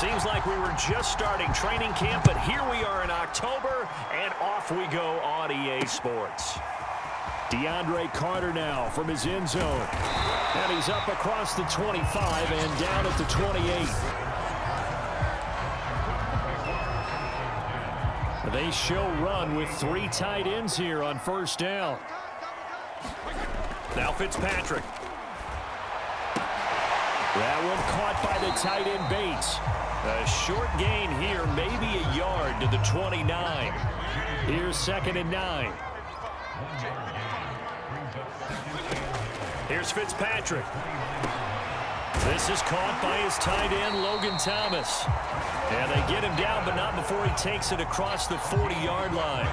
Seems like we were just starting training camp, but here we are in October, and off we go on EA Sports. DeAndre Carter now from his end zone. And he's up across the 25 and down at the 28. They show run with 3 tight ends here on first down. Now Fitzpatrick. That one caught by the tight end Bates. A short gain here, maybe a yard to the 29. Here's 2nd and 9. Here's Fitzpatrick. This is caught by his tight end, Logan Thomas. And they get him down, but not before he takes it across the 40-yard line.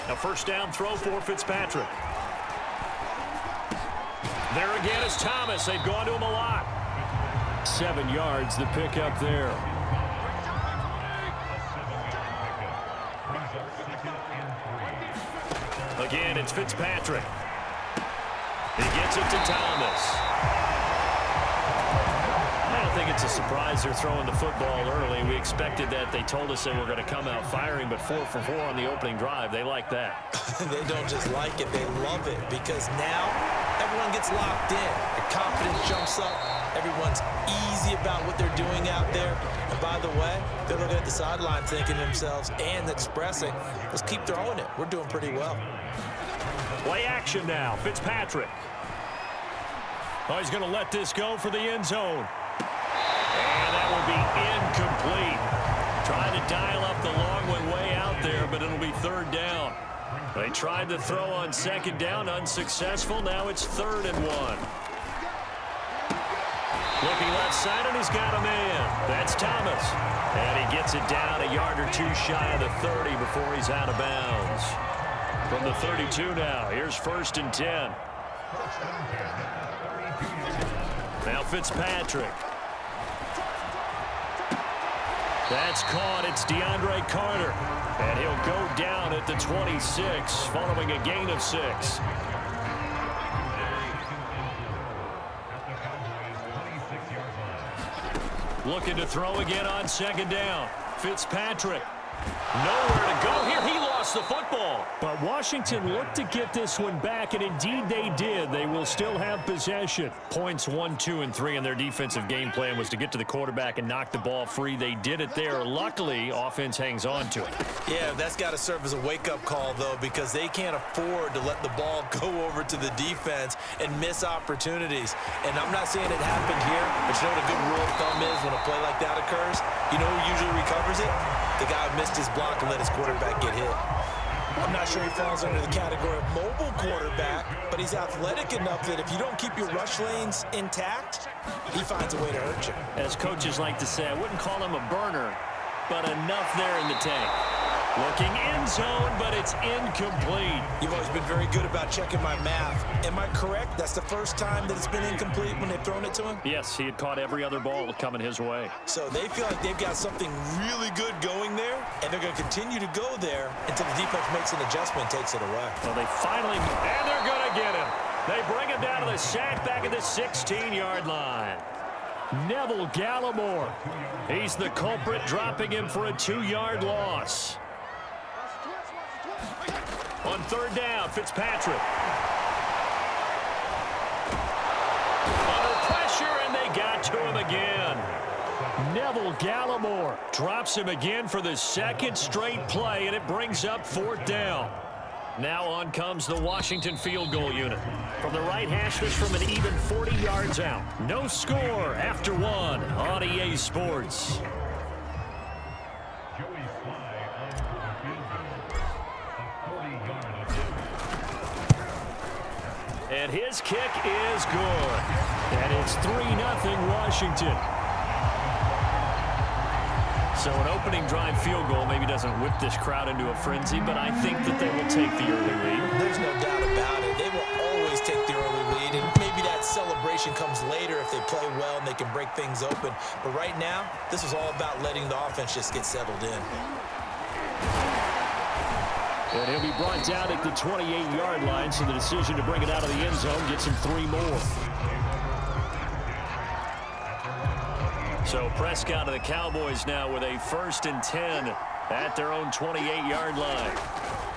A first down throw for Fitzpatrick. There again is Thomas. They've gone to him a lot. 7 yards, the pickup there. Again, it's Fitzpatrick. He gets it to Thomas. I don't think it's a surprise they're throwing the football early. We expected that. They told us they were going to come out firing, but 4 for 4 on the opening drive. They like that. They don't just like it. They love it because now everyone gets locked in. Their confidence jumps up. Everyone's easy about what they're doing out there. And by the way, they're looking at the sideline thinking to themselves and expressing, let's keep throwing it. We're doing pretty well. Play action now. Fitzpatrick. Oh, he's going to let this go for the end zone. And that will be incomplete. Trying to dial up the long one way out there, but it'll be 3rd down. They tried to throw on 2nd down, unsuccessful. Now it's 3rd and 1. Looking left side, and he's got a man. That's Thomas. And he gets it down a yard or 2 shy of the 30 before he's out of bounds. From the 32 now, here's 1st and 10. Now Fitzpatrick. That's caught. It's DeAndre Carter. And he'll go down at the 26 following a gain of 6. Looking to throw again on 2nd down. Fitzpatrick. Nowhere to go here. He lost the football. But Washington looked to get this one back, and indeed they did. They will still have possession. Points 1, 2, and 3 in their defensive game plan was to get to the quarterback and knock the ball free. They did it there. Luckily, offense hangs on to it. Yeah, that's got to serve as a wake-up call, though, because they can't afford to let the ball go over to the defense and miss opportunities. And I'm not saying it happened here, but you know what a good rule of thumb is when a play like that occurs? You know who usually recovers it? The guy who missed his block and let his quarterback get hit. I'm not sure he falls under the category of mobile quarterback, but he's athletic enough that if you don't keep your rush lanes intact, he finds a way to hurt you. As coaches like to say, I wouldn't call him a burner, but enough there in the tank. Looking end zone, but it's incomplete. You've always been very good about checking my math. Am I correct? That's the first time that it's been incomplete when they've thrown it to him? Yes, he had caught every other ball coming his way. So they feel like they've got something really good going there, and they're going to continue to go there until the defense makes an adjustment and takes it away. Well, they finally, and they're going to get him. They bring him down to the sack back at the 16-yard line. Neville Gallimore. He's the culprit, dropping him for a 2-yard loss. On 3rd down, Fitzpatrick. Under pressure, and they got to him again. Neville Gallimore drops him again for the 2nd straight play, and it brings up 4th down. Now on comes the Washington field goal unit. From the right hash, this from an even 40 yards out. No score after 1 on EA Sports. And his kick is good. And it's 3-0 Washington. So an opening drive field goal maybe doesn't whip this crowd into a frenzy, but I think that they will take the early lead. There's no doubt about it. They will always take the early lead, and maybe that celebration comes later if they play well and they can break things open. But right now, this is all about letting the offense just get settled in. And he'll be brought down at the 28-yard line, so the decision to bring it out of the end zone gets him 3 more. So Prescott of the Cowboys now with a 1st and 10 at their own 28-yard line.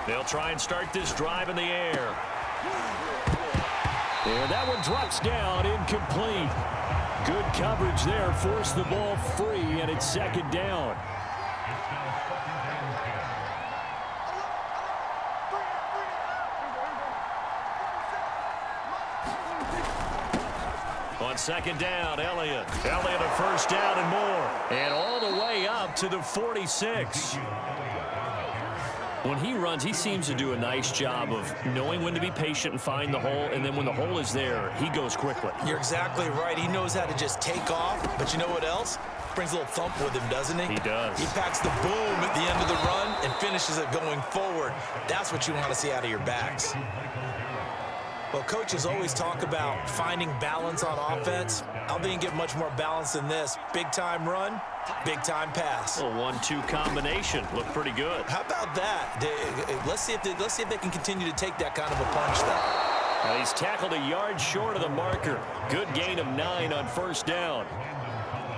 They'll try and start this drive in the air. And that one drops down, incomplete. Good coverage there, forced the ball free, and it's 2nd down. On 2nd down, Elliott. Elliott a 1st down and more. And all the way up to the 46. When he runs, he seems to do a nice job of knowing when to be patient and find the hole, and then when the hole is there, he goes quickly. You're exactly right. He knows how to just take off, but you know what else? Brings a little thump with him, doesn't he? He does. He packs the boom at the end of the run and finishes it going forward. That's what you want to see out of your backs. Well, coaches always talk about finding balance on offense. I don't think you get much more balance than this. Big-time run, big-time pass. A 1-2 combination. Looked pretty good. How about that? Let's see if they can continue to take that kind of a punch, though. Now he's tackled a yard short of the marker. Good gain of 9 on 1st down.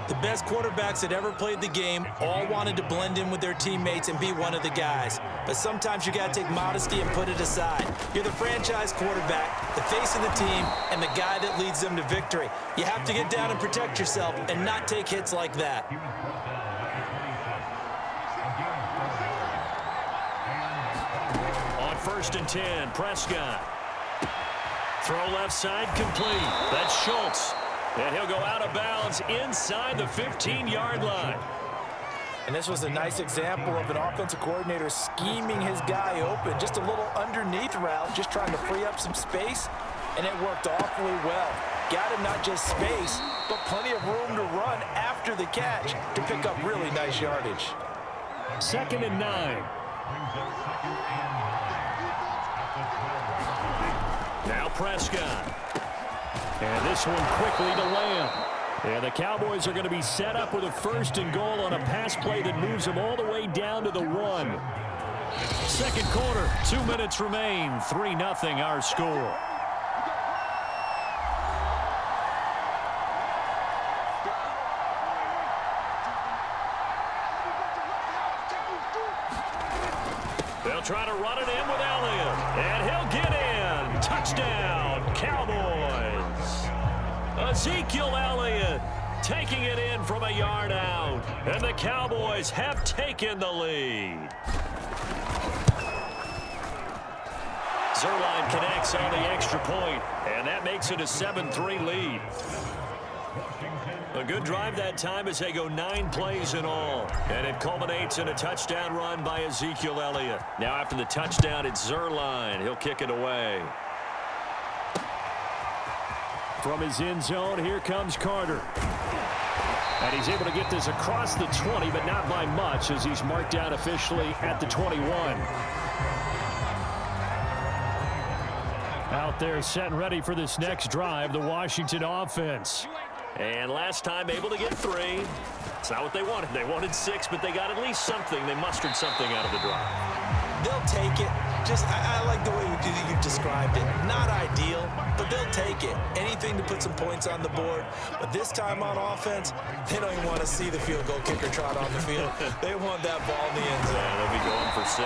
The best quarterbacks that ever played the game all wanted to blend in with their teammates and be one of the guys. But sometimes you got to take modesty and put it aside. You're the franchise quarterback, the face of the team, and the guy that leads them to victory. You have to get down and protect yourself and not take hits like that. On 1st and 10, Prescott. Throw left side complete. That's Schultz. And he'll go out of bounds inside the 15-yard line. And this was a nice example of an offensive coordinator scheming his guy open. Just a little underneath route, just trying to free up some space, and it worked awfully well. Got him not just space, but plenty of room to run after the catch to pick up really nice yardage. 2nd and 9. Now Prescott. And this one quickly to Lamb. And the Cowboys are going to be set up with a 1st and goal on a pass play that moves them all the way down to the 1. 2nd quarter, 2 minutes remain. 3-0 our score. They'll try to run it in with Elliott. And he'll get in. Touchdown, Cowboys. Ezekiel Elliott taking it in from a yard out. And the Cowboys have taken the lead. Zuerlein connects on the extra point, and that makes it a 7-3 lead. A good drive that time as they go 9 plays in all. And it culminates in a touchdown run by Ezekiel Elliott. Now after the touchdown, it's Zuerlein. He'll kick it away. From his end zone, here comes Carter. And he's able to get this across the 20, but not by much as he's marked down officially at the 21. Out there set and ready for this next drive, the Washington offense. And last time able to get 3. It's not what they wanted. They wanted 6, but they got at least something. They mustered something out of the drive. They'll take it. I like the way you described it. Not ideal, but they'll take it. Anything to put some points on the board. But this time on offense, they don't even want to see the field goal kicker trot on the field. They want that ball in the end zone. Yeah, they'll be going for 6.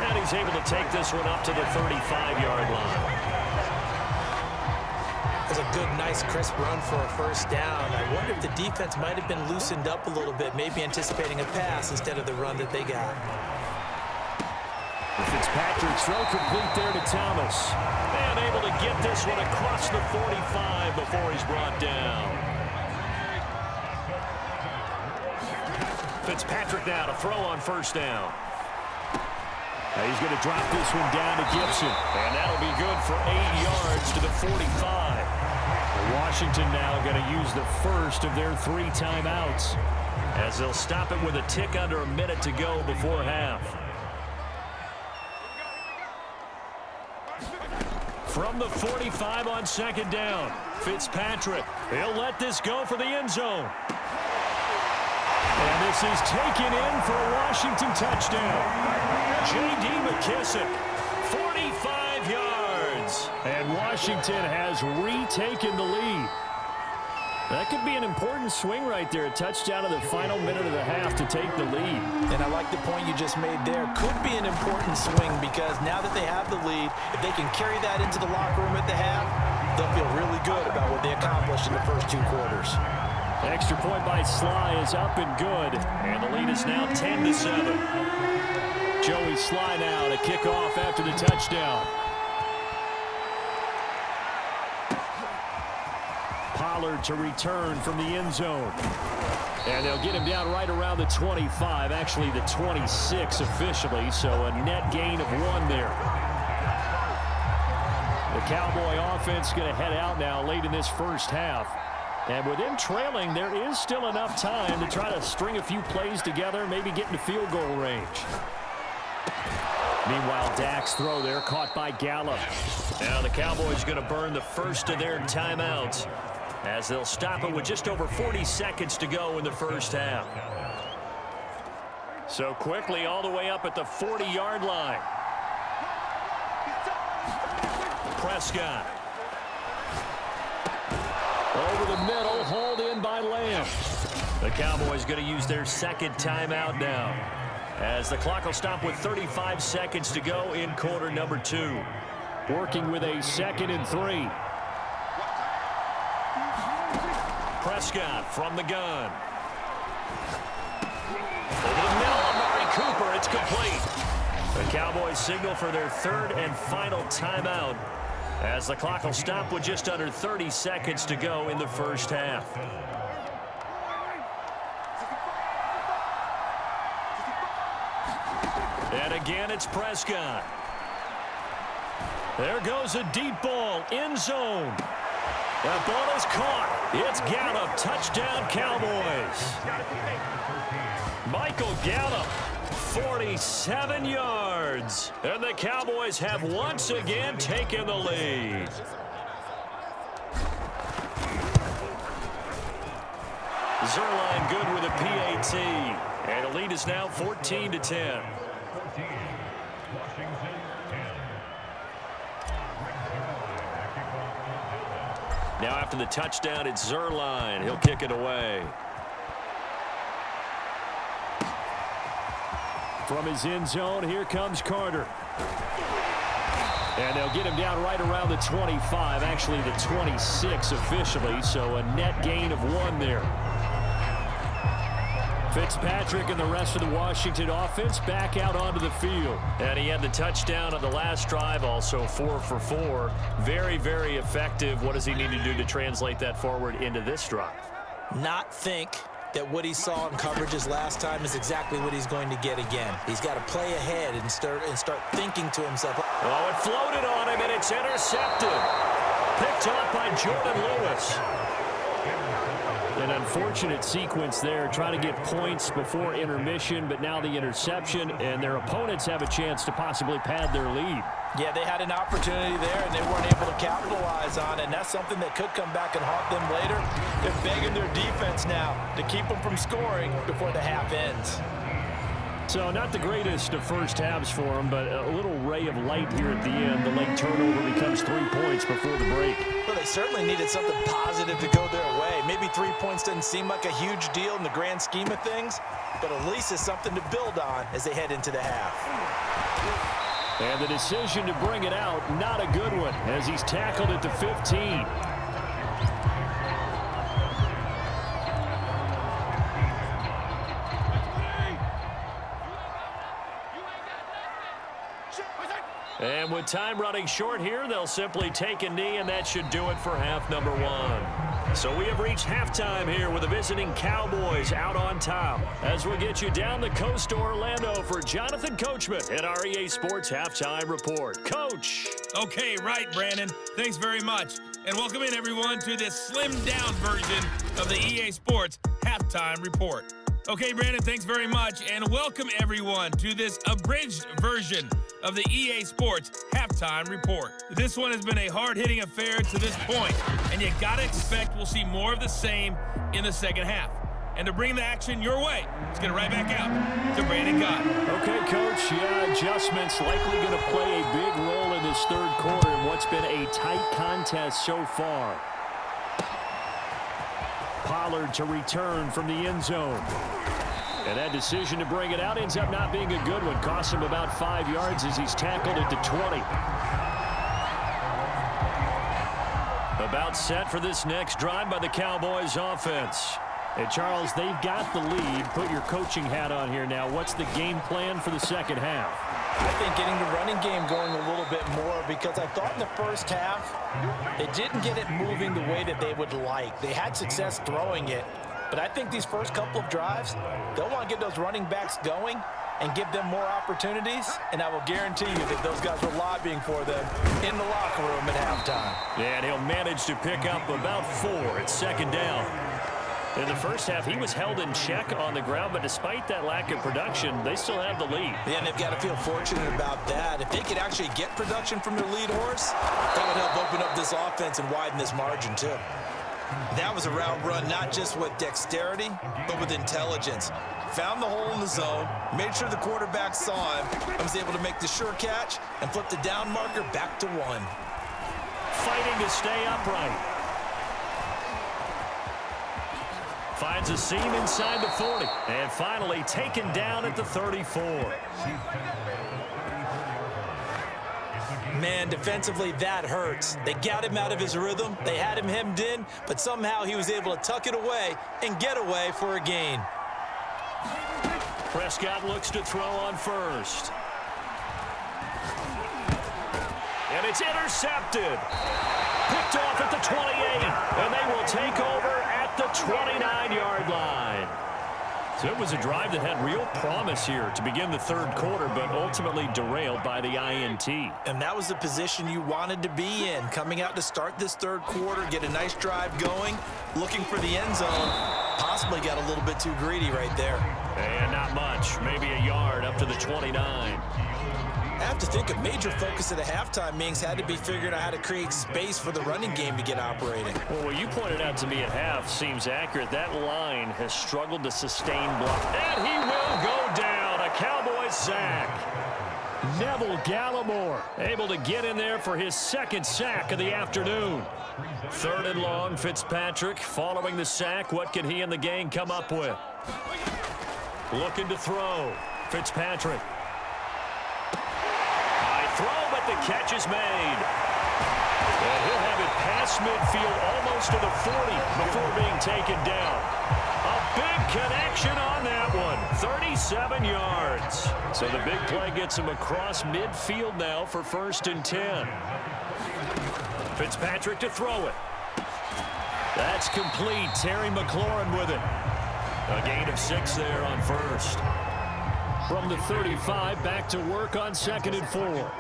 And he's able to take this one up to the 35-yard line. It's a good, nice, crisp run for a 1st down. I wonder if the defense might have been loosened up a little bit, maybe anticipating a pass instead of the run that they got. Fitzpatrick's throw complete there to Thomas. And able to get this one across the 45 before he's brought down. Fitzpatrick now to throw on 1st down. Now he's going to drop this one down to Gibson. And that'll be good for 8 yards to the 45. Washington now going to use the first of their 3 timeouts as they'll stop it with a tick under a minute to go before half. From the 45 on 2nd down, Fitzpatrick. He'll let this go for the end zone. And this is taken in for a Washington touchdown. J.D. McKissick, 45 yards. And Washington has retaken the lead. That could be an important swing right there. A touchdown in the final minute of the half to take the lead. And I like the point you just made there. Could be an important swing because now that they have the lead, if they can carry that into the locker room at the half, they'll feel really good about what they accomplished in the first 2 quarters. Extra point by Sly is up and good. And the lead is now 10-7. Joey Sly now to kick off after the touchdown. Pollard to return from the end zone. And they'll get him down right around the 25, actually the 26 officially, so a net gain of 1 there. The Cowboy offense going to head out now late in this first half. And with them trailing, there is still enough time to try to string a few plays together, maybe get into field goal range. Meanwhile, Dak's throw there caught by Gallup. Now the Cowboys going to burn the first of their timeouts as they'll stop it with just over 40 seconds to go in the first half. So quickly all the way up at the 40-yard line. Prescott. Over the middle, hauled in by Lamb. The Cowboys going to use their second timeout now, as the clock will stop with 35 seconds to go in quarter number 2. Working with a 2nd and 3. Prescott from the gun. Over the middle, Amari Cooper, it's complete. The Cowboys signal for their 3rd and final timeout, as the clock will stop with just under 30 seconds to go in the first half. And again, it's Prescott. There goes a deep ball, end zone. That ball is caught. It's Gallup, touchdown Cowboys. Michael Gallup, 47 yards. And the Cowboys have once again taken the lead. Zerline good with a PAT. And the lead is now 14-10. Now after the touchdown, it's Zerline. He'll kick it away. From his end zone, here comes Carter. And they'll get him down right around the 25, actually the 26 officially, so a net gain of 1 there. Fitzpatrick and the rest of the Washington offense back out onto the field. And he had the touchdown on the last drive, also 4 for 4. Very, very effective. What does he need to do to translate that forward into this drive? Not think that what he saw in coverages last time is exactly what he's going to get again. He's got to play ahead and start thinking to himself. Oh, it floated on him, and it's intercepted. Picked off by Jordan Lewis. An unfortunate sequence there, trying to get points before intermission, but now the interception, and their opponents have a chance to possibly pad their lead. Yeah, they had an opportunity there, and they weren't able to capitalize on it, and that's something that could come back and haunt them later. They're begging their defense now to keep them from scoring before the half ends. So not the greatest of first halves for them, but a little ray of light here at the end. The late turnover becomes 3 points before the break. Well, they certainly needed something positive to go their way. Maybe 3 points doesn't seem like a huge deal in the grand scheme of things, but at least it's something to build on as they head into the half. And the decision to bring it out, not a good one, as he's tackled at the 15. And with time running short here, they'll simply take a knee, and that should do it for half number 1. So we have reached halftime here with the visiting Cowboys out on top. As we get you down the coast to Orlando for Jonathan Coachman at our EA Sports Halftime Report. Coach. Okay, right, Brandon. Thanks very much. And welcome in, everyone, to this slimmed-down version of the EA Sports Halftime Report. Okay, Brandon, thanks very much. And welcome, everyone, to this abridged version of the EA Sports Halftime Report. This one has been a hard-hitting affair to this point, and you gotta expect we'll see more of the same in the second half. And to bring the action your way, let's get it right back out to Brandon Gott. Okay, Coach, yeah, adjustments likely going to play a big role in this third quarter in what's been a tight contest so far. Pollard to return from the end zone. And that decision to bring it out ends up not being a good one. Costs him about 5 yards as he's tackled at the 20. About set for this next drive by the Cowboys offense. And Charles, they've got the lead. Put your coaching hat on here now. What's the game plan for the second half? I think getting the running game going a little bit more, because I thought in the first half they didn't get it moving the way that they would like. They had success throwing it, but I think these first couple of drives, they'll want to get those running backs going and give them more opportunities, and I will guarantee you that those guys were lobbying for them in the locker room at halftime. Yeah, and he'll manage to pick up about 4 at second down. In the first half, he was held in check on the ground, but despite that lack of production, they still have the lead. Yeah, and they've got to feel fortunate about that. If they could actually get production from their lead horse, that would help open up this offense and widen this margin too. That was a route run, not just with dexterity, but with intelligence. Found the hole in the zone, made sure the quarterback saw him, and was able to make the sure catch and flip the down marker back to 1. Fighting to stay upright. Finds a seam inside the 40. And finally taken down at the 34. Man, defensively, that hurts. They got him out of his rhythm. They had him hemmed in, but somehow he was able to tuck it away and get away for a gain. Prescott looks to throw on first. And it's intercepted. Picked off at the 28. And they will take over at the 29-yard line. So it was a drive that had real promise here to begin the third quarter, but ultimately derailed by the INT. And that was the position you wanted to be in, coming out to start this third quarter, get a nice drive going, looking for the end zone. Possibly got a little bit too greedy right there. And not much, maybe a yard up to the 29. I have to think a major focus at the halftime means had to be figuring out how to create space for the running game to get operating. Well, what you pointed out to me at half seems accurate. That line has struggled to sustain block. And he will go down. A Cowboys sack. Neville Gallimore able to get in there for his second sack of the afternoon. Third and long, Fitzpatrick following the sack. What can he and the gang come up with? Looking to throw. Fitzpatrick. Throw, but the catch is made. And he'll have it past midfield almost to the 40 before being taken down. A big connection on that one. 37 yards. So the big play gets him across midfield now for 1st and 10. Fitzpatrick to throw it. That's complete. Terry McLaurin with it. A gain of 6 there on first. From the 35, back to work on 2nd and 4.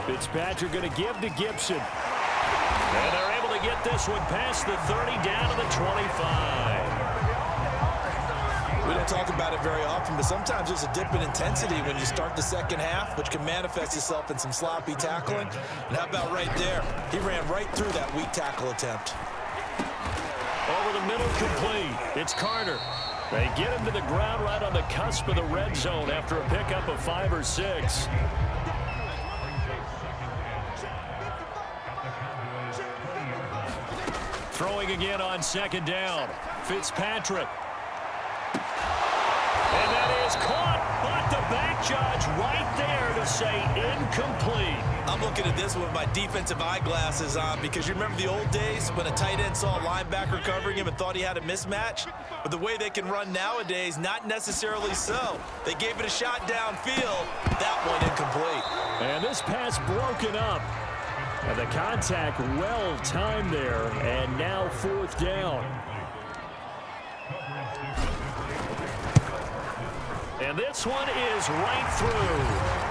Fitzpatrick going to give to Gibson. And they're able to get this one past the 30 down to the 25. We don't talk about it very often, but sometimes there's a dip in intensity when you start the second half, which can manifest itself in some sloppy tackling. And how about right there? He ran right through that weak tackle attempt. Over the middle, complete. It's Carter. They get him to the ground right on the cusp of the red zone after a pickup of 5 or 6. Throwing again on 2nd down. Fitzpatrick. And that is caught, but the back judge right there to say incomplete. I'm looking at this with my defensive eyeglasses on, because you remember the old days when a tight end saw a linebacker covering him and thought he had a mismatch? But the way they can run nowadays, not necessarily so. They gave it a shot downfield. That one incomplete. And this pass broken up. And the contact well timed there, and now 4th down. And this one is right through.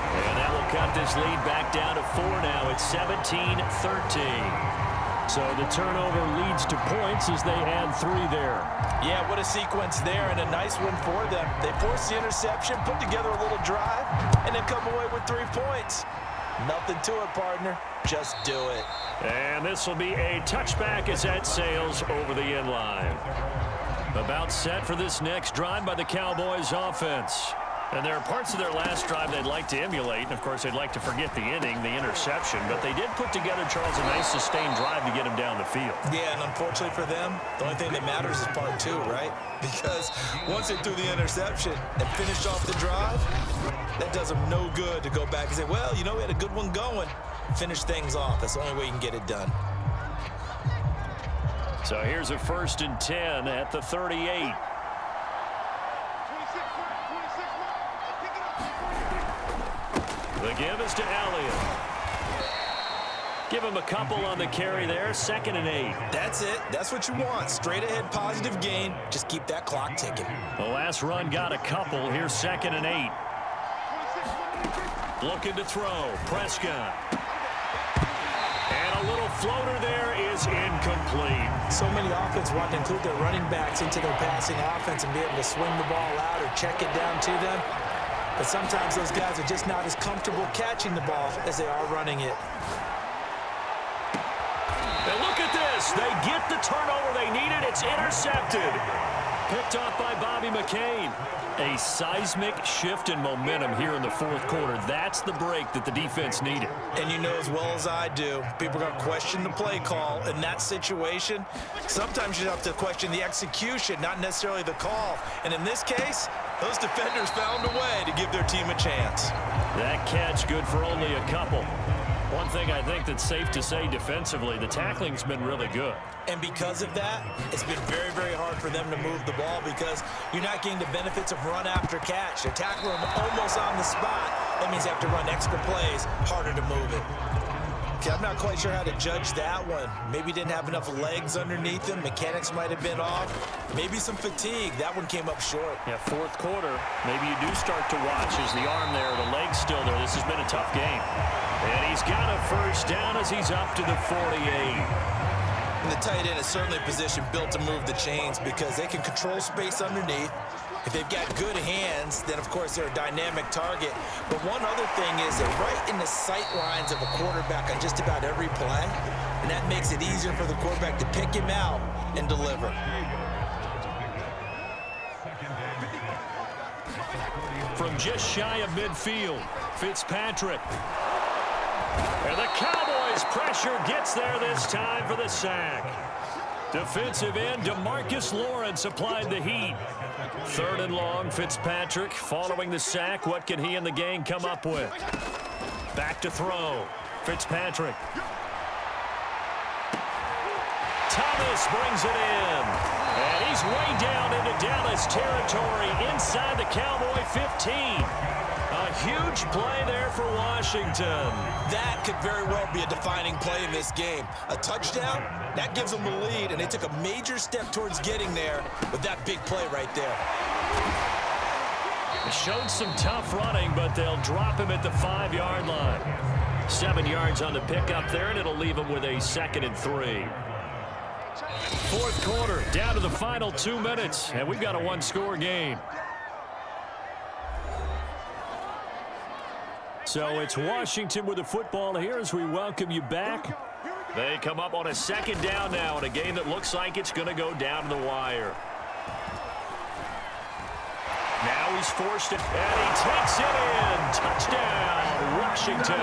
And that will cut this lead back down to 4 now. It's 17-13. So the turnover leads to points as they add 3 there. Yeah, what a sequence there, and a nice one for them. They force the interception, put together a little drive, and then come away with 3 points. Nothing to it, partner. Just do it. And this will be a touchback as that sails over the end line. About set for this next drive by the Cowboys offense. And there are parts of their last drive they'd like to emulate. And, of course, they'd like to forget the inning, the interception. But they did put together, Charles, a nice sustained drive to get him down the field. Yeah, and unfortunately for them, the only thing that matters is part two, right? Because once they threw the interception and finished off the drive, that does them no good to go back and say, well, you know, we had a good one going. Finish things off. That's the only way you can get it done. So here's a 1st and 10 at the 38. The give is to Elliott. Give him a couple on the carry there. 2nd and 8. That's it. That's what you want. Straight ahead positive gain. Just keep that clock ticking. The last run got a couple. Here's 2nd and 8. Looking to throw. Prescott. And a little floater there is incomplete. So many offenses want to include their running backs into their passing offense and be able to swing the ball out or check it down to them. But sometimes those guys are just not as comfortable catching the ball as they are running it. And look at this. They get the turnover they needed. It's intercepted. Picked off by Bobby McCain. A seismic shift in momentum here in the 4th quarter. That's the break that the defense needed. And you know as well as I do, people are going to question the play call in that situation. Sometimes you have to question the execution, not necessarily the call. And in this case, those defenders found a way to give their team a chance. That catch good for only a couple. One thing I think that's safe to say defensively, the tackling's been really good. And because of that, it's been very, very hard for them to move the ball because you're not getting the benefits of run after catch. They're tackling them almost on the spot. That means they have to run extra plays, harder to move it. Okay, I'm not quite sure how to judge that one. Maybe didn't have enough legs underneath him. Mechanics might have been off. Maybe some fatigue. That one came up short. Yeah, 4th quarter. Maybe you do start to watch. Is the arm there, the leg's still there? This has been a tough game. And he's got a 1st down as he's up to the 48. And the tight end is certainly a position built to move the chains because they can control space underneath. If they've got good hands, then, of course, they're a dynamic target. But one other thing is they're right in the sight lines of a quarterback on just about every play, and that makes it easier for the quarterback to pick him out and deliver. From just shy of midfield, Fitzpatrick. And the Cowboys pressure gets there this time for the sack. Defensive end DeMarcus Lawrence applied the heat. 3rd and long, Fitzpatrick following the sack. What can he and the gang come up with? Back to throw. Fitzpatrick. Thomas brings it in. And he's way down into Dallas territory inside the Cowboy 15. A huge play there for Washington. That could very well be a defining play in this game. A touchdown, that gives them the lead, and they took a major step towards getting there with that big play right there. It showed some tough running, but they'll drop him at the 5-yard line. 7 yards on the pickup there, and it'll leave him with a 2nd and 3. 4th quarter, down to the final 2 minutes, and we've got a 1-score game. So it's Washington with the football here as we welcome you back. They come up on a 2nd down now in a game that looks like it's going to go down to the wire. Now he's forced it, and he takes it in. Touchdown, Washington.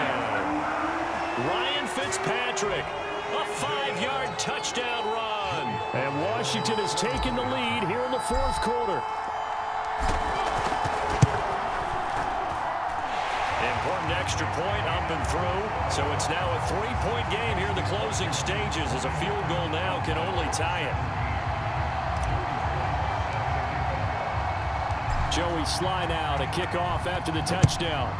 Ryan Fitzpatrick, a 5-yard touchdown run. And Washington has taken the lead here in the 4th quarter. Important extra point up and through. So it's now a 3-point game here in the closing stages as a field goal now can only tie it. Joey Sly now to kick off after the touchdown.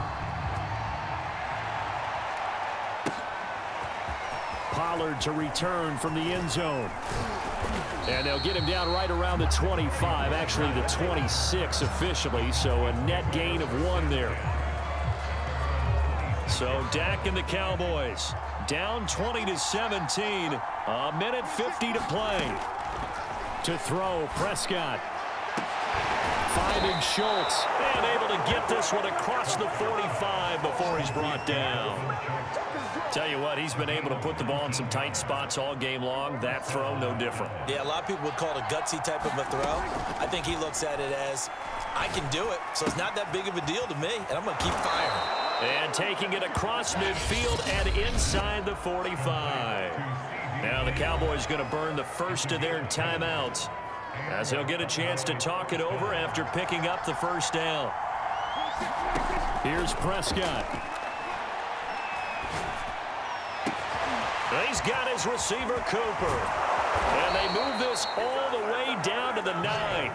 Pollard to return from the end zone. And they'll get him down right around the 25, actually the 26 officially, so a net gain of 1 there. So Dak and the Cowboys down 20-17. A minute 50 to play. To throw, Prescott. Finding Schultz. And able to get this one across the 45 before he's brought down. Tell you what, he's been able to put the ball in some tight spots all game long. That throw, no different. Yeah, a lot of people would call it a gutsy type of a throw. I think he looks at it as I can do it, so it's not that big of a deal to me, and I'm going to keep firing. And taking it across midfield and inside the 45. Now the Cowboys going to burn the first of their timeouts, as they'll get a chance to talk it over after picking up the first down. Here's Prescott. He's got his receiver, Cooper. And they move this all the way down to the 9.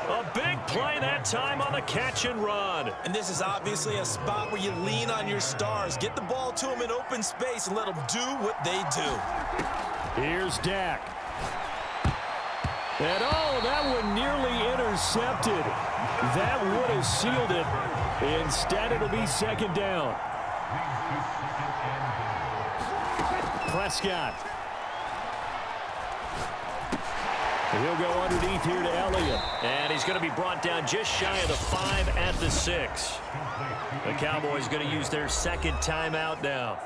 A big play that time on the catch and run. And this is obviously a spot where you lean on your stars. Get the ball to them in open space and let them do what they do. Here's Dak. And oh, that one nearly intercepted. That would have sealed it. Instead, it'll be second down. Prescott. He'll go underneath here to Elliott. And he's going to be brought down just shy of the 5 at the 6. The Cowboys going to use their second timeout now,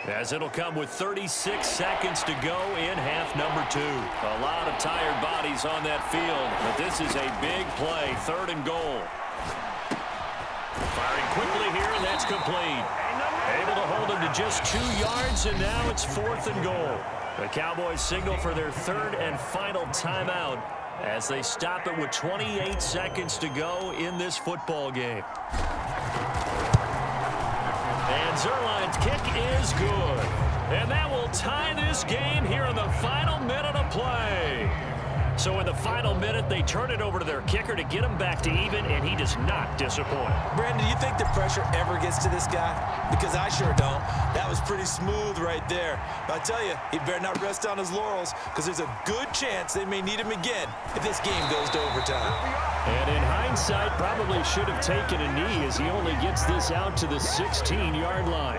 as it'll come with 36 seconds to go in half number 2. A lot of tired bodies on that field, but this is a big play, 3rd and goal. Firing quickly here, and that's complete. Able to hold him to just 2 yards, and now it's 4th and goal. The Cowboys signal for their 3rd and final timeout as they stop it with 28 seconds to go in this football game. And Zerline's kick is good. And that will tie this game here in the final minute of play. So in the final minute, they turn it over to their kicker to get him back to even, and he does not disappoint. Brandon, do you think the pressure ever gets to this guy? Because I sure don't. That was pretty smooth right there. But I tell you, he better not rest on his laurels, because there's a good chance they may need him again if this game goes to overtime. And in hindsight, probably should have taken a knee, as he only gets this out to the 16-yard line.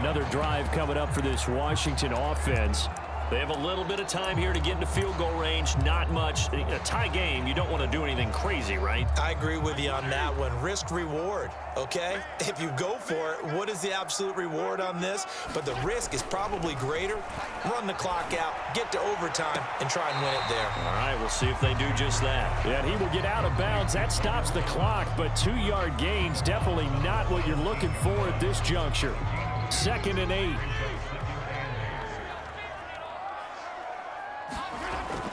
Another drive coming up for this Washington offense. They have a little bit of time here to get into field goal range. Not much. A tie game, you don't want to do anything crazy, right? I agree with you on that one. Risk reward, okay? If you go for it, what is the absolute reward on this? But the risk is probably greater. Run the clock out, get to overtime, and try and win it there. All right, we'll see if they do just that. And he will get out of bounds. That stops the clock, but 2-yard gains, definitely not what you're looking for at this juncture. 2nd and 8.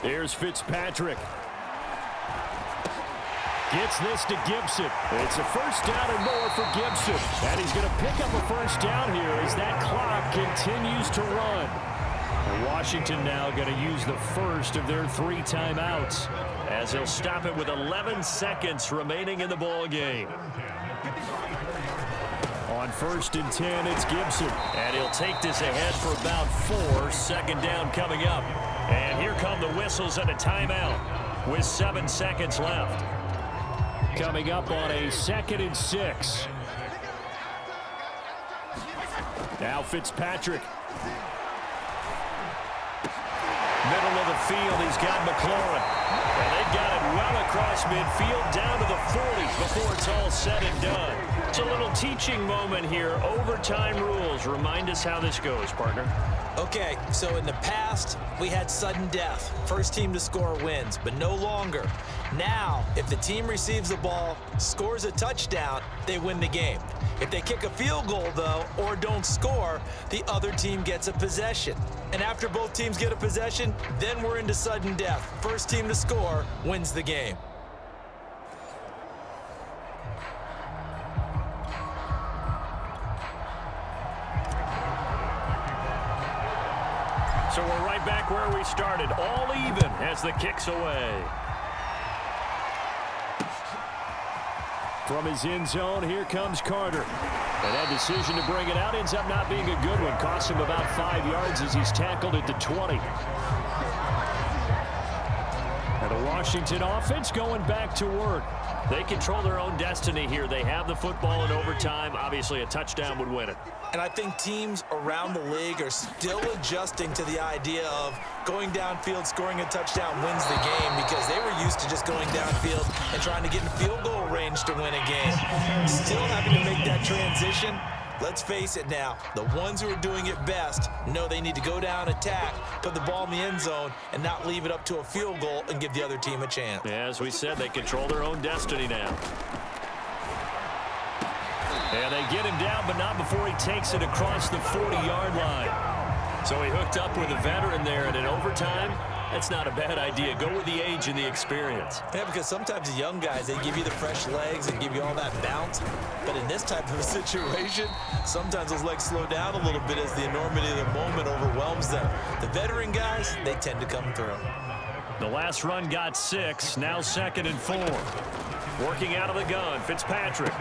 Here's Fitzpatrick. Gets this to Gibson. It's a first down and more for Gibson. And he's going to pick up a first down here as that clock continues to run. And Washington now going to use the first of their 3 timeouts, as he'll stop it with 11 seconds remaining in the ball game. On 1st and 10, it's Gibson. And he'll take this ahead for about 4. Second down coming up. And here come the whistles and a timeout with 7 seconds left. Coming up on a 2nd and 6. Now Fitzpatrick. Middle of the field, he's got McLaurin. And they've got it well across midfield down to the 40 before it's all said and done. It's a little teaching moment here. Overtime rules. Remind us how this goes, partner. Okay, so in the past, we had sudden death. First team to score wins, but no longer. Now, if the team receives the ball, scores a touchdown, they win the game. If they kick a field goal, though, or don't score, the other team gets a possession. And after both teams get a possession, then we're into sudden death. First team to score wins the game. So we're right back where we started, all even as the kick's away. From his end zone, here comes Carter. And that decision to bring it out ends up not being a good one. Costs him about 5 yards as he's tackled at the 20. And the Washington offense going back to work. They control their own destiny here. They have the football in overtime. Obviously, a touchdown would win it. And I think teams around the league are still adjusting to the idea of going downfield, scoring a touchdown wins the game, because they were used to just going downfield and trying to get in field goal range to win a game. Still having to make that transition, Let's face it now, the ones who are doing it best know they need to go down, attack, put the ball in the end zone, and not leave it up to a field goal and give the other team a chance. Yeah, as we said, they control their own destiny now. And they get him down, but not before he takes it across the 40-yard line. So he hooked up with a veteran there, and in overtime, that's not a bad idea. Go with the age and the experience. Yeah, because sometimes the young guys, they give you the fresh legs and give you all that bounce. But in this type of a situation, sometimes those legs slow down a little bit as the enormity of the moment overwhelms them. The veteran guys, they tend to come through. The last run got 6, now 2nd and 4. Working out of the gun, Fitzpatrick.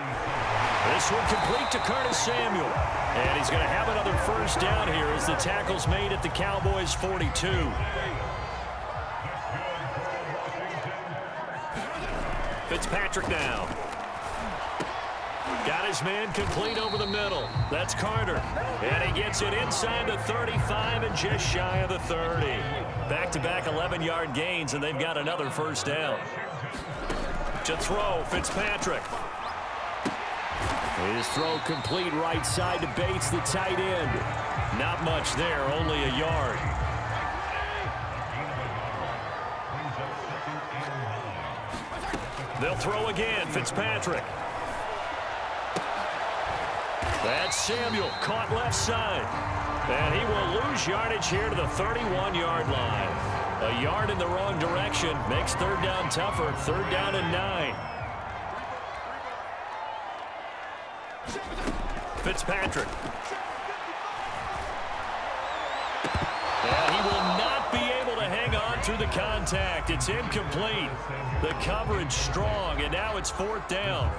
This one complete to Curtis Samuel. And he's going to have another first down here as the tackle's made at the Cowboys' 42. Fitzpatrick now. Got his man complete over the middle. That's Carter. And he gets it inside the 35 and just shy of the 30. Back-to-back 11-yard gains, and they've got another first down. To throw, Fitzpatrick. His throw complete right side to Bates, the tight end. Not much there, only a yard. They'll throw again, Fitzpatrick. That's Samuel, caught left side. And he will lose yardage here to the 31-yard line. A yard in the wrong direction makes third down tougher, 3rd down and 9. Fitzpatrick. And he will not be able to hang on through the contact. It's incomplete. The coverage strong, and now it's 4th down.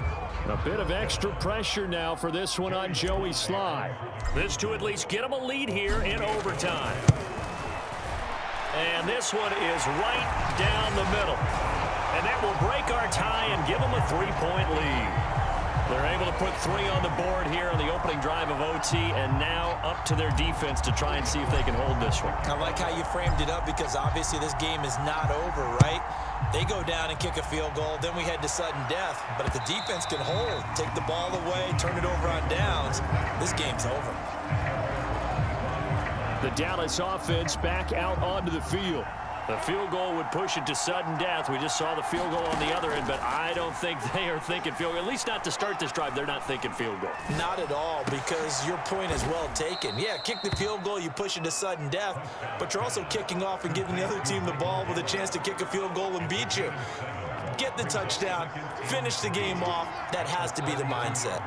A bit of extra pressure now for this one on Joey Sly. This to at least get him a lead here in overtime. And this one is right down the middle. And that will break our tie and give them a 3-point lead. They're able to put 3 on the board here on the opening drive of OT, and now up to their defense to try and see if they can hold this one. I like how you framed it up because obviously this game is not over, right? They go down and kick a field goal, then we head to sudden death. But if the defense can hold, take the ball away, turn it over on downs, this game's over. The Dallas offense back out onto the field. The field goal would push it to sudden death. We just saw the field goal on the other end, but I don't think they are thinking field goal. At least not to start this drive. They're not thinking field goal. Not at all, because your point is well taken. Yeah, kick the field goal, you push it to sudden death, but you're also kicking off and giving the other team the ball with a chance to kick a field goal and beat you. Get the touchdown, finish the game off. That has to be the mindset.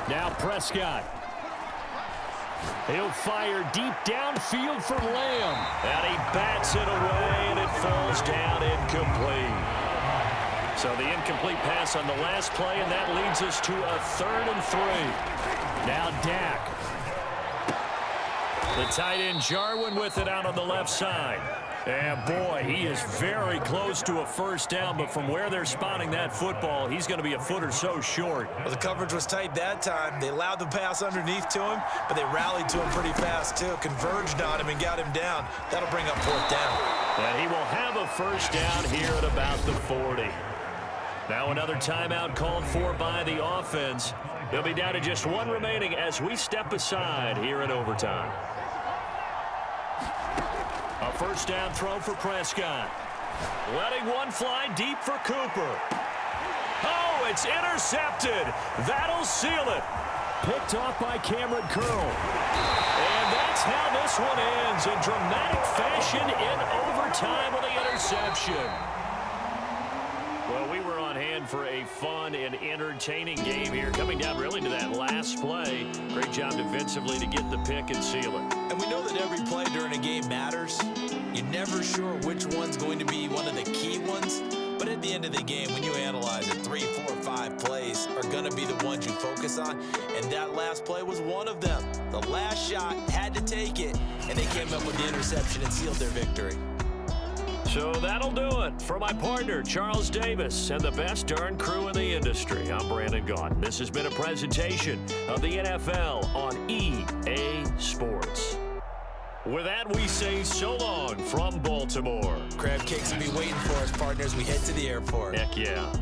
Now Prescott. He'll fire deep downfield for Lamb. And he bats it away, and it falls down incomplete. So the incomplete pass on the last play, and that leads us to a 3rd and 3. Now Dak. The tight end Jarwin with it out on the left side. And boy, he is very close to a first down, but from where they're spotting that football, he's going to be a foot or so short. Well, the coverage was tight that time. They allowed the pass underneath to him, but they rallied to him pretty fast, too. Converged on him and got him down. That'll bring up 4th down. And he will have a first down here at about the 40. Now another timeout called for by the offense. They'll be down to just 1 remaining as we step aside here in overtime. A first down throw for Prescott. Letting one fly deep for Cooper. Oh, it's intercepted. That'll seal it. Picked off by Cameron Curl. And that's how this one ends in dramatic fashion in overtime with the interception. Well, we were on hand for a fun and entertaining game here, coming down really to that last play. Great job defensively to get the pick and seal it. And we know that every play during a game matters. You're never sure which one's going to be one of the key ones. But at the end of the game, when you analyze it, 3, 4, 5 plays are going to be the ones you focus on. And that last play was one of them. The last shot had to take it, and they came up with the interception and sealed their victory. So that'll do it. For my partner, Charles Davis, and the best darn crew in the industry, I'm Brandon Gaudin. This has been a presentation of the NFL on EA Sports. With that, we say so long from Baltimore. Crab cakes will be waiting for us, partners. We head to the airport. Heck yeah.